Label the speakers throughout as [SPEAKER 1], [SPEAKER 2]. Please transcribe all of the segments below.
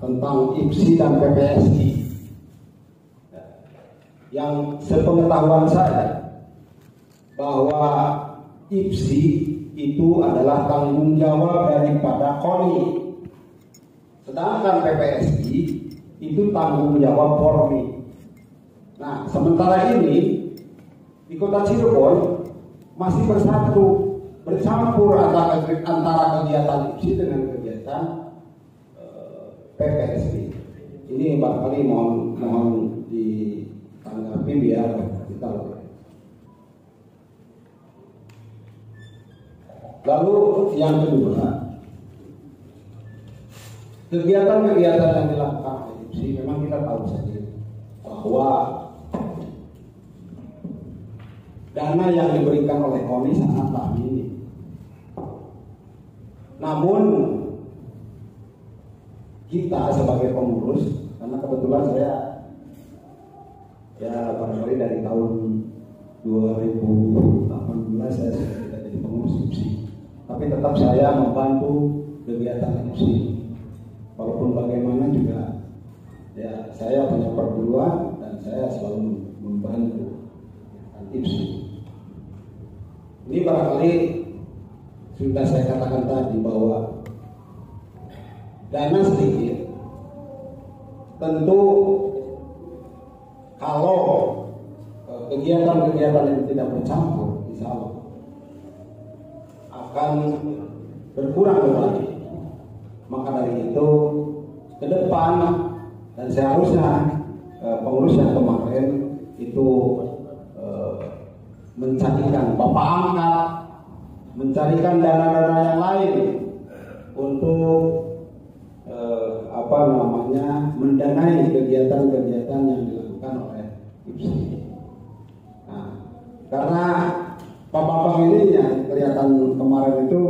[SPEAKER 1] tentang IPSI dan PPSI. Yang sepengetahuan saya bahwa IPSI itu adalah tanggung jawab daripada KONI, sedangkan PPSI itu tanggung jawab Polri. Nah, sementara ini di Kota Cirebon masih bercampur antara kegiatan IPSI dengan kegiatan PPSI. Ini barangkali mohon ditanggapi biar kita lebih. Lalu yang kedua, kegiatan-kegiatan yang dilakukan oleh IPSI memang kita tahu saja bahwa dana yang diberikan oleh KONI sangatlah minim. Namun kita sebagai pengurus, karena kebetulan saya barangkali dari tahun 2018 saya sudah tidak jadi pengurus IPSI, tapi tetap saya membantu kegiatan IPSI. Walaupun bagaimana juga ya saya punya perguruan dan saya selalu membantu IPSI. Ini barangkali sudah saya katakan tadi bahwa dana sedikit, tentu kalau kegiatan-kegiatan yang tidak bercampur, insya Allah akan berkurang kembali. Maka dari itu ke depan dan seharusnya pengurus yang kemarin itu mencarikan bapak angkat, mencarikan dana-dana yang lain untuk mendanai kegiatan-kegiatan yang dilakukan oleh IPSI. Nah, karena bapak-bapak ini yang kelihatan kemarin itu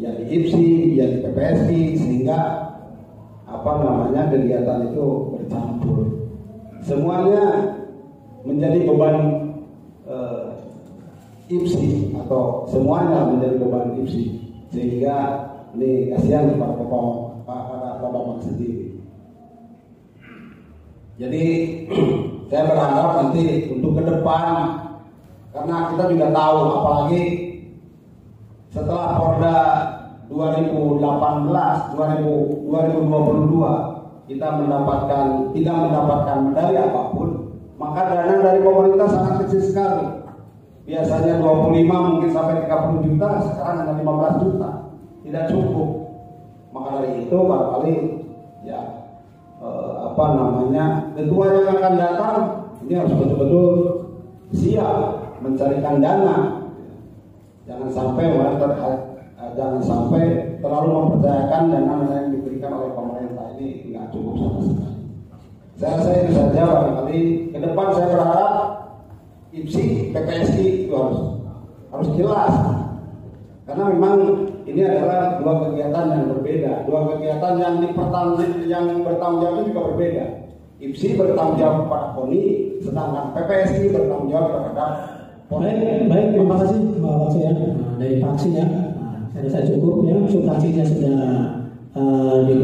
[SPEAKER 1] ya di IPSI, ya di PPSI, sehingga kegiatan itu bercampur. Semuanya menjadi beban IPSI atau semuanya menjadi beban IPSI, sehingga ini kasihan kepada bapak sendiri. Jadi saya berharap nanti untuk ke depan, karena kita juga tahu apalagi setelah Porda 2022 kita tidak mendapatkan medali apapun, maka dana dari pemerintah sangat kecil sekali. Biasanya 25 mungkin sampai 30 juta, sekarang hanya 15 juta, tidak cukup. Maka dari itu barangkali ya ketua yang akan datang ini harus betul-betul siap mencarikan dana. Jangan sampai terlalu mempercayakan dana yang diberikan oleh pemerintah ini nggak cukup sama sekali. Saya rasa itu saja barangkali. Ke depan saya berharap IPSI, PPSI itu harus jelas, karena memang ini adalah dua kegiatan yang berbeda, dua kegiatan yang bertanggung jawab itu juga berbeda. IPSI bertanggung jawab kepada KONI, sedangkan PPSI bertanggung jawab kepada PONI.
[SPEAKER 2] Baik, terima kasih Pak Wakil ya. Dari fraksi ya, saya cukup ya, substansinya sudah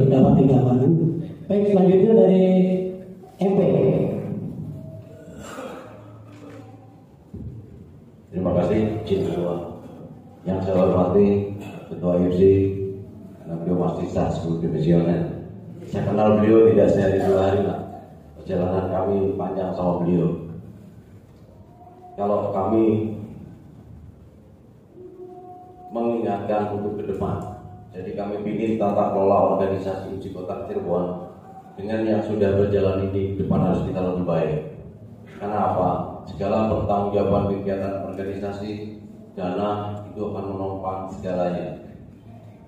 [SPEAKER 2] dapat digambarkan. Baik, selanjutnya dari MP.
[SPEAKER 3] Terima kasih, Cik Ketua. Yang saya hormati Ketua IPSI, karena beliau masih sah sebagai divisioner. Saya kenal beliau tidak sehari dua hari, Pak. Perjalanan kami panjang sama beliau. Kalau kami mengingatkan untuk ke depan, jadi kami ingin tata kelola organisasi IPSI Kota Cirebon dengan yang sudah berjalan ini ke depan harus kita lebih baik. Karena apa? Segala pertanggungjawaban kegiatan organisasi, dana itu akan menopang segalanya.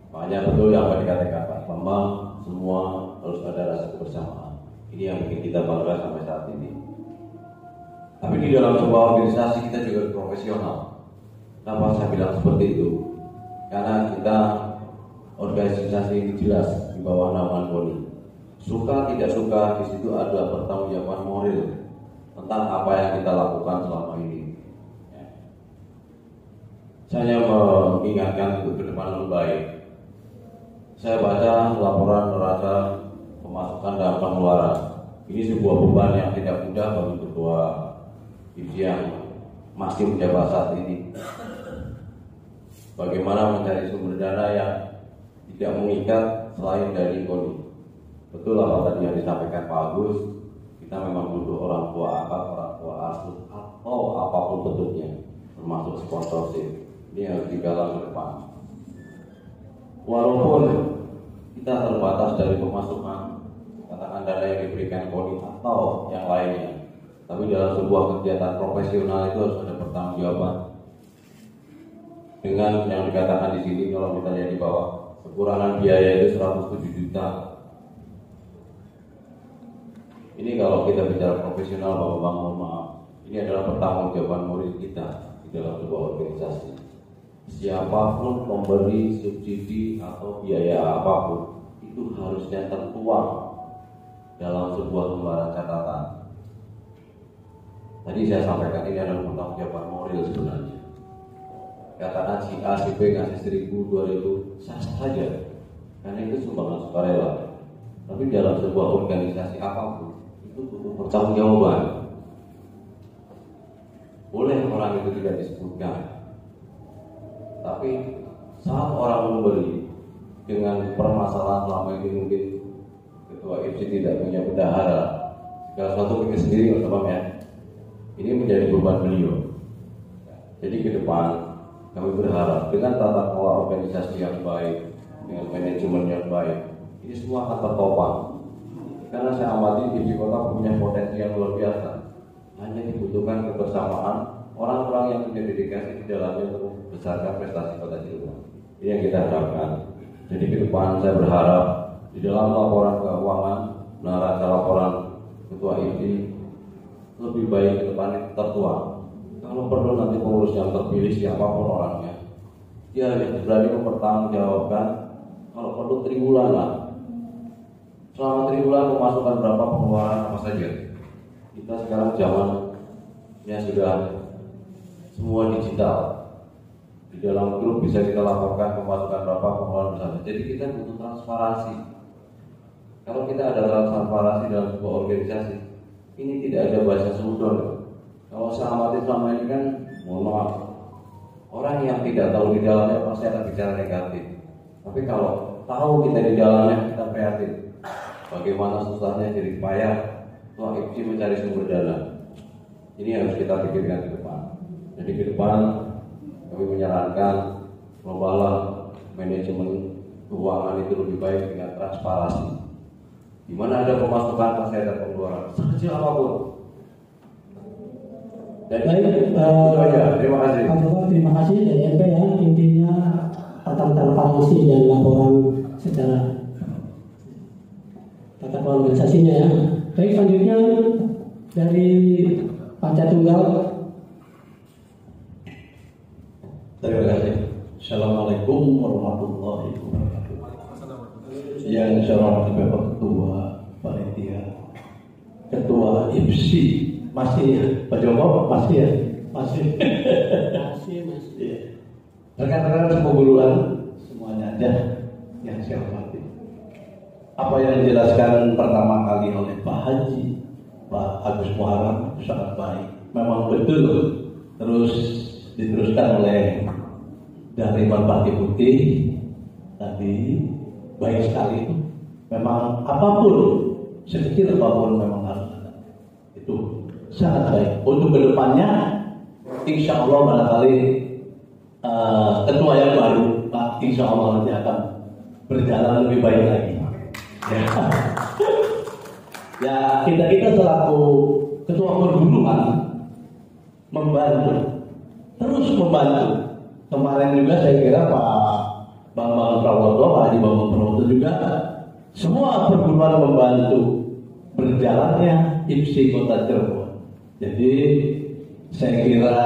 [SPEAKER 3] Makanya betul yang dikatakan Pak Bambang, semua harus ada rasa kebersamaan. Ini yang bikin kita bangga sampai saat ini. Tapi di dalam sebuah organisasi kita juga profesional. Kenapa saya bilang seperti itu? Karena kita organisasi ini jelas di bawah naungan KONI. Suka tidak suka di situ ada pertanggungjawaban moral tentang apa yang kita lakukan selama ini. Saya mengingatkan untuk ke depan lebih baik. Saya baca laporan neraca pemasukan dan pengeluaran. Ini sebuah beban yang tidak mudah bagi ketua IPSI yang masih menjabat saat ini. Bagaimana mencari sumber dana yang tidak mengikat selain dari KONI. Betul apa tadi yang disampaikan Pak Agus, kita memang butuh orang tua angkat, orang tua asuh, atau apapun bentuknya, termasuk sponsorship. Ini harus digalang ke depan. Walaupun kita terbatas dari pemasukan, katakan dana yang diberikan KONI atau yang lainnya, tapi dalam sebuah kegiatan profesional itu harus ada pertanggungjawaban. Dengan yang dikatakan di sini, kalau kita lihat di bawah, kekurangan biaya itu 107 juta. Ini kalau kita bicara profesional, Bapak, mohon maaf, ini adalah pertanggungjawaban moral kita di dalam sebuah organisasi. Siapapun memberi subsidi atau biaya apapun, itu harusnya tertuang dalam sebuah lembaran catatan. Tadi saya sampaikan ini adalah pertanggungjawaban moral sebenarnya. Katakan si A, si B ngasih 1.000, 2.000, sah saja, karena itu sumbangan sukarela. Tapi dalam sebuah organisasi apapun itu butuh pertanggungjawaban. Boleh orang itu tidak disebutkan, tapi saat orang memberi dengan permasalahan selama ini mungkin ketua IPSI tidak punya bendahara, segala sesuatu pikir sendiri, teman-teman ya. Ini menjadi beban beliau. Jadi ke depan kami berharap dengan tata kelola organisasi yang baik, dengan manajemen yang baik, ini semua akan tertopang. Karena saya amati IPSI Kota punya potensi yang luar biasa. Hanya dibutuhkan kebersamaan orang-orang yang punya dedikasi di dalamnya untuk membesarkan prestasi Kota Cirebon. Ini yang kita harapkan. Jadi ke depan saya berharap di dalam laporan keuangan, neraca laporan ketua IPSI lebih baik ke depannya tertuang. Kalau perlu nanti pengurus yang terpilih siapapun orangnya, dia harus berani mempertanggungjawabkan. Kalau perlu triwulan lah, selama triwulan pemasukan berapa, pengeluaran apa saja. Kita sekarang zamannya sudah semua digital. Di dalam grup bisa kita laporkan pemasukan berapa, pengeluaran berapa. Jadi kita butuh transparansi. Kalau kita ada transparansi dalam sebuah organisasi, ini tidak ada bahasa sudon. Kalau saya amati selama ini kan, mohon maaf, orang yang tidak tahu di dalamnya pasti akan bicara negatif. Tapi kalau tahu kita di dalamnya, kita kreatif. Bagaimana susahnya jadi payah, Tua IPSI mencari sumber dana. Ini harus kita pikirkan ke depan. Jadi ke depan kami menyarankan lombalah manajemen keuangan itu lebih baik dengan transparansi. Di mana ada pemasukan pasti ada pengeluaran, sekecil apapun.
[SPEAKER 2] Baik,
[SPEAKER 3] terima kasih.
[SPEAKER 2] Pak Joko, terima kasih dari MP ya. Intinya tentang transparansi dan laporan secara tata kelola organisasinya ya. Baik, selanjutnya dari Panca Tunggal.
[SPEAKER 4] Terima kasih. Assalamualaikum warahmatullahi wabarakatuh. Yang saya hormati Bapak Ketua Panitia, Ketua IPSI, masih ya, Pak Joko masih ya, masih. Rekan-rekan sepeguluan semuanya aja yang saya hormati. Apa yang dijelaskan pertama kali oleh Pak Haji, Pak Agus Muharram sangat baik. Memang betul. Terus diteruskan oleh dari Bapak Deputi tadi baik sekali. Memang apapun, sekecil apapun memang harus ada. Itu sangat baik. Untuk kedepannya, insya Allah barangkali ketua yang baru, Pak, insya Allah nanti akan berjalan lebih baik lagi. Ya, kita selaku ketua perguruan membantu, terus membantu. Kemarin juga saya kira Pak Bambang Prawoto, Pak Haji Bambang Prawoto juga semua perguruan membantu berjalannya IPSI Kota Cirebon. Jadi saya kira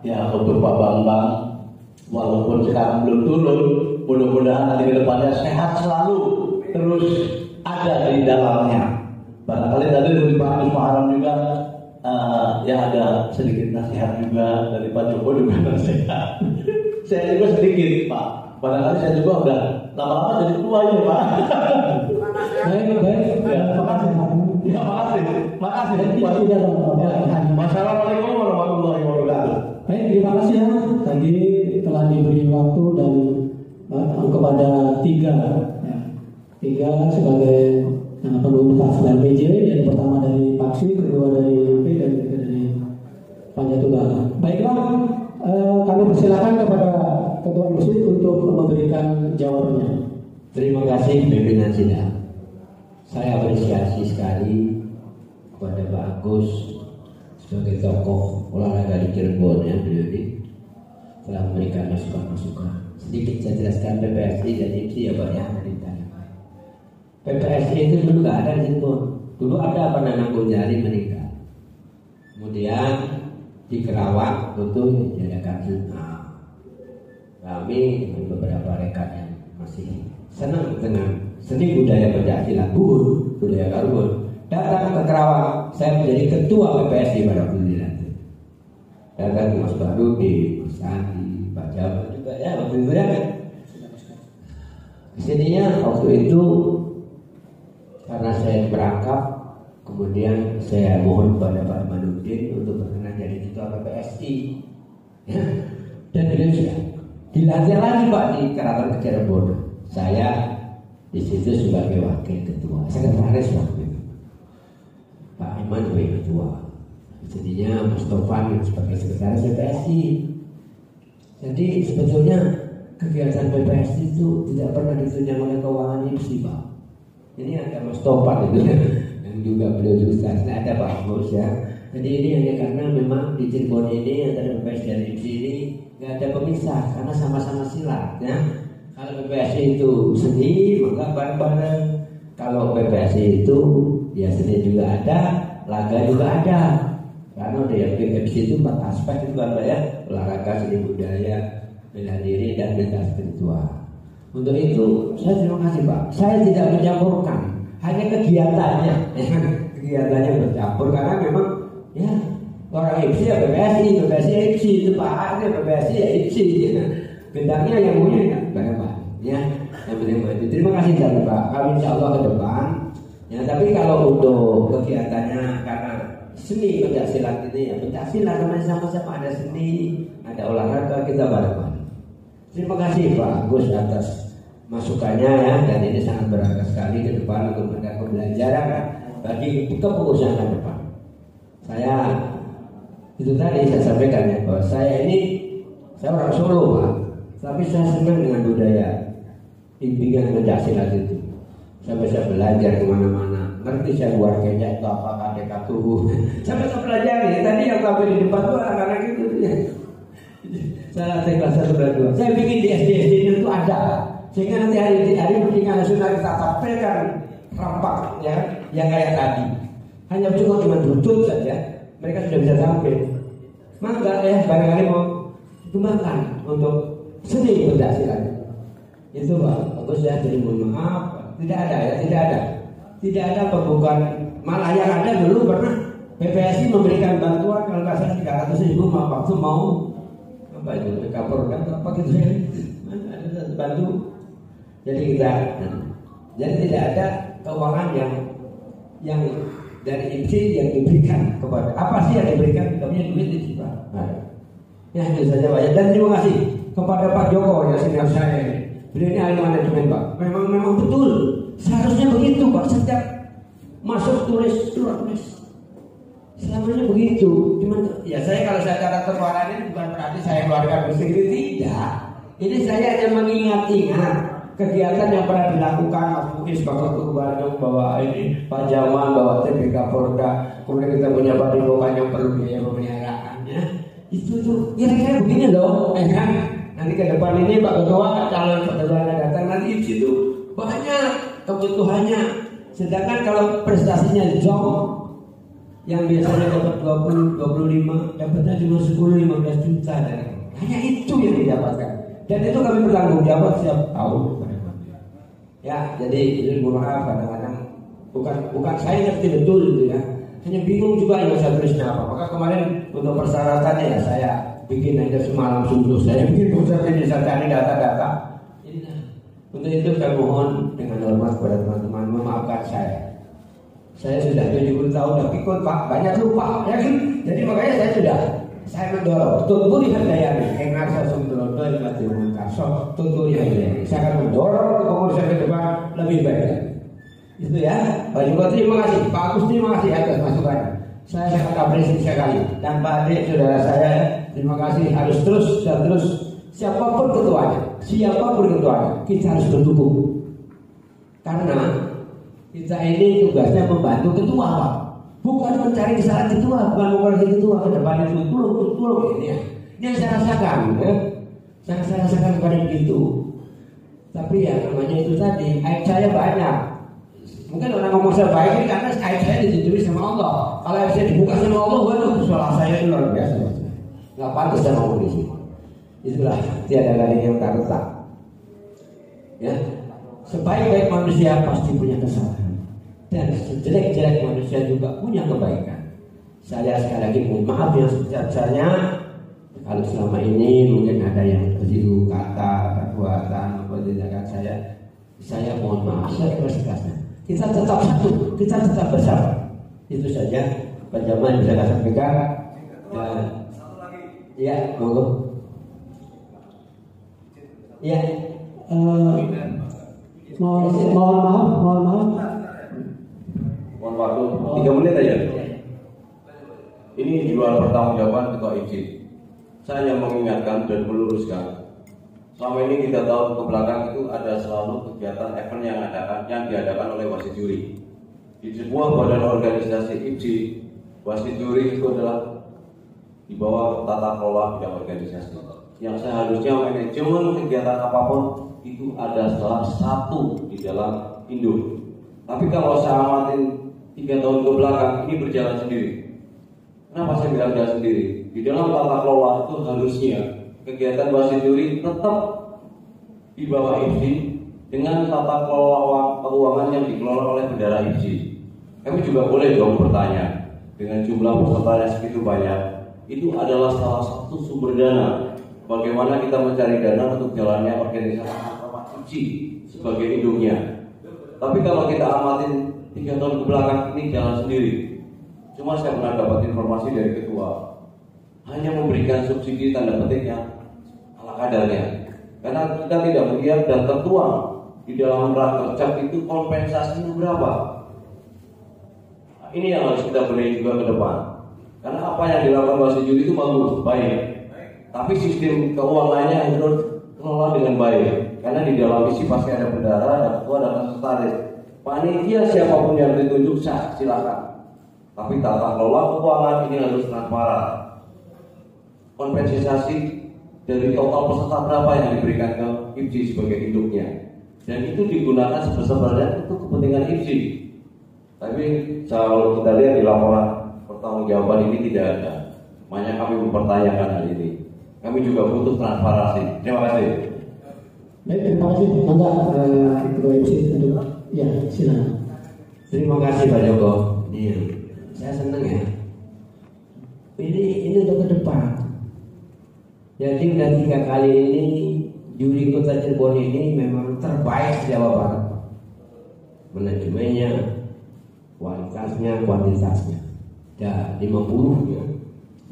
[SPEAKER 4] ya untuk Pak Bambang, walaupun sekarang belum turun, mudah-mudahan nanti ke depannya sehat selalu, terus ada di dalamnya. Barangkali tadi dari Pak Agus Muharram juga ya ada sedikit nasihat juga dari Pak Joko juga nasihat. Saya juga sedikit Pak. Barangkali saya juga udah lama-lama jadi tua ini Pak.
[SPEAKER 2] Baik. Makasih.
[SPEAKER 4] Ya, makasih.
[SPEAKER 2] Wassalamualaikum
[SPEAKER 4] warahmatullahi wabarakatuh.
[SPEAKER 2] Baik, terima kasih ya. Tadi telah diberi waktu dan kepada tiga sebagai penduduk dan PJ. Yang pertama dari Paksi, kedua dari MP, dan ketiga dari Panjatugala. Baiklah, kami persilakan kepada Ketua MC untuk memberikan jawabannya.
[SPEAKER 5] Terima kasih pimpinan sidang. Saya apresiasi sekali kepada Pak Agus sebagai tokoh olahraga di Cirebon ya, beliau ini telah memberikan masukan-masukan. Sedikit saya jelaskan PPSI dan IPSI ya Pak ya, dari ditanyakan. PPSI itu dulu nggak ada di Cirebon. Dulu ada Nana Gunjari meninggal. Kemudian di Kerawang itu diadakan kami dengan beberapa rekan yang masih senang dengan seni budaya pencaksilat budaya Karbon datang ke Kerawang. Saya menjadi ketua PPSI pada waktu itu. Datang ke Mas Baru di Sandi, Pak Jawa juga ya waktu itu ya kan. Kesininya waktu itu karena saya berangkat, kemudian saya mohon kepada Pak Manuddin untuk berkenan jadi ketua PPSI. Ya. Dan beliau sudah dilantik lagi Pak di Keraton Cirebon. Saya di situ sebagai wakil ketua, sekretaris waktu itu. Pak Iman sebagai ketua. Jadinya Mas Tovan sebagai sekretaris PPSI. Jadi sebetulnya kegiatan PPSI itu tidak pernah ditunjang oleh keuangan IPSI Pak. Ini ada Mas Tovan itu yang juga beliau juga ada Pak Mus ya. Jadi ini hanya karena memang di Cirebon ini antara PPSI dan IPSI ini nggak ada pemisah karena sama-sama silat ya. Kalau PPSI itu seni maka bareng-bareng. Kalau PPSI itu ya seni juga ada, laga juga ada. Karena di PPSI itu 4 aspek itu kan ya, olahraga, seni budaya, bela diri dan bela spiritual. Untuk itu saya terima kasih Pak. Saya tidak mencampurkan, hanya kegiatannya, kegiatannya bercampur karena memang ya orang IPSI ya PPSI ya IPSI itu Pak itu PPSI ya IPSI ya. Gendangnya yang punya ya Pak ya, yang penting maju. Terima kasih Pak. Kami insya Allah ke depan ya. Tapi kalau untuk kegiatannya karena seni pencaksilat ini ya pencaksilat karena sama-sama ada seni, ada olahraga, kita bareng-bareng. Terima kasih Pak Agus atas masukannya ya, dan ini sangat berharga sekali ke depan untuk memberikan pembelajaran bagi kepengurusan ke depan. Saya itu tadi saya sampaikan ya bahwa saya orang Solo Pak, tapi saya senang dengan budaya bimbingan pencaksilat itu. Saya bisa belajar kemana-mana, ngerti saya luar kecak itu apa KDK tubuh. Saya bisa belajar ya. Tadi yang tampil di depan tuh anak-anak itu ya. Saya kelas 1 dan 2. Saya bikin di SD itu ada. Sehingga nanti hari pendidikan nasional kita tampilkan rampak ya, yang kayak tadi. Hanya cuma duduk saja, mereka sudah bisa tampil. Maka ya barangkali mau kembangkan untuk seni pencaksilat. Itu Pak, bagus ya. Jadi mohon maaf, tidak ada pembukaan. Malah yang ada dulu pernah PPSI memberikan bantuan kalau nggak salah 300.000 waktu mau apa itu kapur kan apa gitu ya, ada bantu. Jadi tidak ada keuangan yang dari IPSI yang diberikan kepada apa sih yang diberikan, kami duit itu Pak. Ya itu saja Pak. Dan terima kasih kepada Pak Joko yang senior saya. Beliau ini ahli manajemen Pak. Memang betul. Seharusnya begitu Pak. Setiap masuk tulis. Selamanya begitu. Cuman ya kalau saya catat keuangan ini bukan berarti saya keluarkan sendiri, tidak. Ini saya hanya mengingat-ingat kegiatan yang pernah dilakukan Mas Mukis, Pak Ketua Bandung, bawa ini Pak Jamal, bawa TPK Polda, kemudian kita punya padepokan yang perlu biaya pemeliharaannya. Itu tuh kira-kira begini loh, kan? Nanti ke depan ini Pak Ketua calon ketua datang nanti itu banyak kebutuhannya. Sedangkan kalau prestasinya jauh, yang biasanya dapat 20, 25, dapatnya cuma 10-15 juta. Hanya itu yang didapatkan. Dan itu kami bertanggung jawab setiap tahun. Ya, jadi ini mohon maaf kadang-kadang bukan saya ngerti betul gitu ya. Hanya bingung juga yang saya tulisnya apa. Maka kemarin untuk persyaratannya ya saya bikin aja semalam subuh. Saya bikin konsep ini, saya cari data-data. Untuk itu saya mohon dengan hormat kepada teman-teman memaafkan saya sudah 70 tahun tapi kok Pak banyak lupa ya kan? Jadi makanya saya mendorong Tungguri Handayani Engarsa Sumberodo Ilmatimun Karso Tungguri Handayani. Saya akan mendorong kepengurusan ke depan lebih baik. Itu ya Pak Joko, terima kasih. Pak Agus, terima kasih atas masukannya. Saya sangat apresiasi sekali. Dan Pak Adik, saudara saya, terima kasih. Harus terus dan terus siapapun ketuanya, kita harus berdukung. Karena kita ini tugasnya membantu ketua, Pak. Bukan mencari kesalahan ketua, bukan mengoreksi ketua ke depan itu tolong ini ya. Ini yang saya rasakan, ya. Saya rasakan kepada itu. Tapi ya namanya itu tadi, aib saya banyak. Mungkin orang ngomong saya baik karena aib saya ditutupi sama Allah. Kalau aib saya dibuka sama Allah, waduh, salah saya itu luar biasa. Nggak pantas saya ngomong di sini. Itulah tiada gading yang tak retak. Ya, sebaik-baik manusia pasti punya kesalahan. Dan sejelek-jelek manusia juga punya kebaikan. Saya sekali lagi mohon maaf yang sebesar-besarnya kalau selama ini mungkin ada yang keliru kata, perbuatan atau tindakan saya mohon maaf, saya ikhlas-ikhlasnya. Kita tetap satu, kita tetap bersama. Itu saja penjaman bisa saya sampaikan. Ya, monggo. Ya,
[SPEAKER 2] mohon maaf.
[SPEAKER 3] Mohon waktu 3 menit aja. Ini di luar pertanggungjawaban Ketua IPSI. Saya hanya mengingatkan dan meluruskan. Selama ini 3 tahun ke belakang itu ada selalu kegiatan event yang diadakan oleh wasit juri. Di sebuah badan organisasi IPSI, wasit juri itu adalah di bawah tata kelola bidang organisasi. Yang seharusnya manajemen kegiatan apapun itu ada salah satu di dalam induk. Tapi kalau saya amatin 3 tahun ke belakang ini berjalan sendiri. Kenapa saya bilang jalan sendiri? Di dalam tata kelola itu harusnya kegiatan wasit juri tetap di bawah IPSI dengan tata kelola keuangan yang dikelola oleh bendara IPSI. Kami juga boleh dong bertanya, dengan jumlah peserta yang segitu banyak, itu adalah salah satu sumber dana. Bagaimana kita mencari dana untuk jalannya organisasi IPSI sebagai induknya. Tapi kalau kita amatin 3 tahun ke belakang ini jalan sendiri. Cuma saya pernah dapat informasi dari ketua, hanya memberikan subsidi tanda petik yang ala kadarnya. Karena kita tidak melihat dan tertuang di dalam rakercap itu kompensasinya berapa. Nah, ini yang harus kita benahi juga ke depan. Karena apa yang dilakukan wasit juri itu bagus, baik. Tapi sistem keuangannya itu kelola dengan baik. Karena di dalam isi pasti ada bendara, ada ketua, ada sekretaris. Panitia siapapun yang ditunjuk sah, silakan. Tapi tata kelola keuangan ini harus transparan. Kompensasi dari total peserta berapa yang diberikan ke IPSI sebagai induknya, dan itu digunakan sebesar-besarnya untuk kepentingan IPSI. Tapi kalau kita lihat di laporan pertanggungjawaban ini tidak ada. Makanya kami mempertanyakan hal ini. Kami juga butuh transparansi. Terima kasih.
[SPEAKER 2] Baik, terima kasih. Mangga Ketua IPSI untuk ya silakan.
[SPEAKER 5] Terima kasih Pak Joko. Iya, saya senang ya. Ini untuk ke depan. Jadi udah 3 kali ini juri Kota Cirebon ini memang terbaik di Jawa Barat. Manajemennya, kualitasnya, kuantitasnya. Ya 50 ya.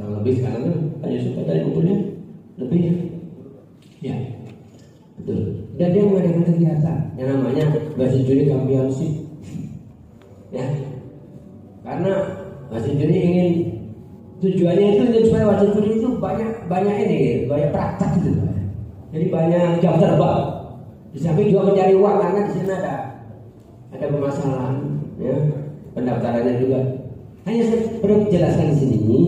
[SPEAKER 5] Dan lebih sekarang kan hanya suka dari 50-nya lebih ya. Betul. Dan dia mengadakan kegiatan yang namanya wasit juri championship. Ya. Karena wasit juri ingin tujuannya itu supaya wasit juri itu banyak ini, banyak praktek gitu. Jadi banyak jam terbang. Di samping juga mencari uang karena di sana ada permasalahan, ya. Pendaftarannya juga. Hanya saya perlu jelaskan di sini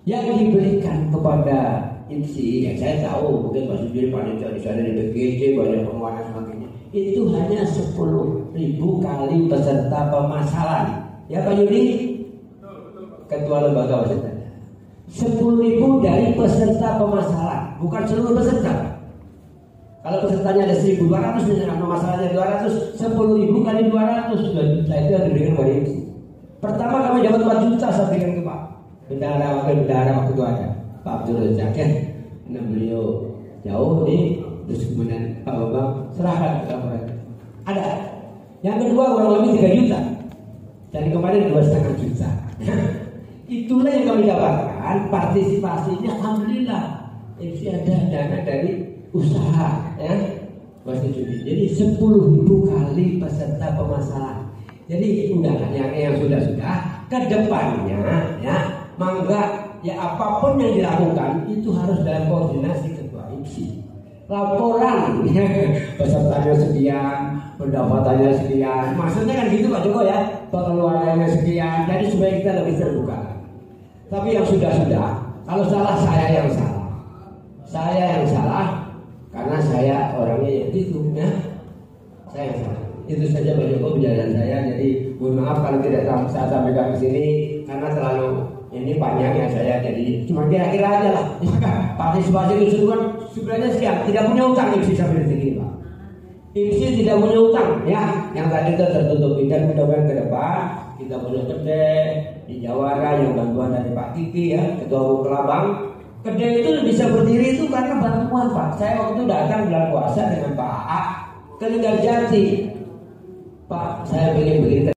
[SPEAKER 5] yang diberikan kepada IPSI, yang saya tahu mungkin wasit juri panitia di sana di BGC banyak penguatan sebagainya. Itu hanya 10.000 kali peserta pemasalan. Ya Pak Yudi, Ketua Lembaga Wasit. 10.000 dari peserta pemasalan, bukan seluruh peserta. Kalau pesertanya ada 1.200, misalnya pemasalannya 200, 10.000 kali 200 juta itu yang diberikan kepada IPSI. Pertama kami dapat 4 juta saya berikan ke Pak Bendahara, wakil bendahara waktu itu ada Pak Abdul Razak ya. Karena beliau jauh nih, terus kemudian Pak Bambang serahkan ke mereka. Ada Yang kedua kurang lebih 3 juta. Dan kemarin 2,5 juta. Itulah yang kami dapatkan. Partisipasinya alhamdulillah. Ini ada dana dari usaha, ya. Jadi 10.000 kali peserta pemasaran. Jadi undangan yang sudah ke depannya, ya, mangga ya apapun yang dilakukan itu harus dalam koordinasi ketua IPSI. Laporan pesertanya sekian, pendapatannya sekian. Maksudnya kan gitu Pak Joko ya, pengeluarannya sekian. Jadi supaya kita lebih terbuka. Tapi yang sudah, kalau salah saya yang salah. Saya yang salah karena saya orangnya yang itu, ya. Saya yang salah. Itu saja Pak Joko penjelasan saya. Jadi mohon maaf kalau tidak saya sampaikan ke sini karena terlalu ini panjang ya saya, jadi cuma kira-kira aja lah. Partisipasi keseluruhan sebenarnya sekian, tidak punya utang IPSI sampai detik ini Pak. IPSI tidak punya utang, ya. Yang tadi itu tertutupi dan mudah-mudahan ke depan kita punya kedai di Jawara yang bantuan dari Pak Kiki, ya, Ketua Umum Kelabang. Kedai itu bisa berdiri itu karena bantuan Pak. Saya waktu itu datang bulan puasa dengan Pak AA ke Linggarjati. Pak, saya ingin begini.